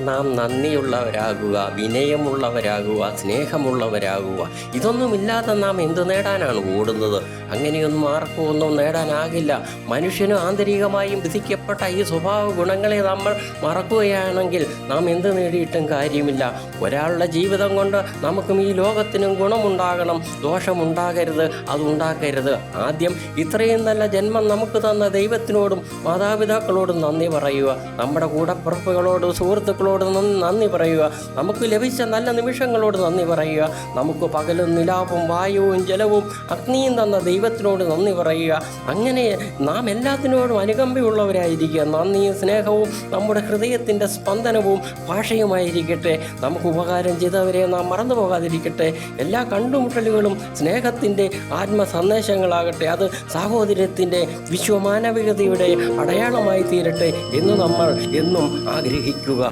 നാം നന്ദിയുള്ളവരാകുക, വിനയമുള്ളവരാകുക, സ്നേഹമുള്ളവരാകുക. ഇതൊന്നുമില്ലാതെ നാം എന്ത് നേടാനാണ് ഓടുന്നത്? അങ്ങനെയൊന്നും ആർക്കും ഒന്നും നേടാനാകില്ല. മനുഷ്യനും ആന്തരികമായും വിധിക്കപ്പെട്ട ഈ സ്വഭാവ ഗുണങ്ങളെ നമ്മൾ മറക്കുകയാണെങ്കിൽ നാം എന്ത് നേടിയിട്ടും കാര്യമില്ല. ഒരാളുടെ ജീവിതം കൊണ്ട് നമുക്കും ഈ ലോകത്തിനും ഗുണമുണ്ടാകണം, ദോഷമുണ്ടാകരുത്, അതുണ്ടാക്കരുത്. ആദ്യം ഇത്രയും നല്ല ജന്മം നമുക്ക് തന്ന ദൈവത്തിനോടും മാതാപിതാക്കളോടും നന്ദി പറയുക. നമ്മുടെ കൂടപ്പിറപ്പുകളോട്, സുഹൃത്തുക്കളോട് നന്ദി പറയുക. നമുക്ക് ലഭിച്ച നല്ല നിമിഷങ്ങളോട് നന്ദി പറയുക. നമുക്ക് പകലും നിലാവും വായുവും ജലവും അഗ്നിയും തന്ന ദൈവത്തിനോട് നന്ദി പറയുക. അങ്ങനെ നാം എല്ലാത്തിനോടും അനുകമ്പയുള്ളവരായിരിക്കുക. നന്ദിയും സ്നേഹവും നമ്മുടെ ഹൃദയത്തിൻ്റെ സ്പന്ദനവും ഭാഷയുമായിരിക്കട്ടെ. നമുക്ക് ഉപകാരം ചെയ്തവരെ നാം മറന്നു പോകാതിരിക്കട്ടെ. എല്ലാ കണ്ടുമുട്ടലുകളും സ്നേഹത്തിൻ്റെ ആത്മസന്ദേശങ്ങളാകട്ടെ. അത് സാഹോദര്യത്തിൻ്റെ, വിശ്വമാനവികതയുടെ അടയാളമായി തീരട്ടെ എന്ന് നമ്മൾ എന്നും ആഗ്രഹിക്കുക.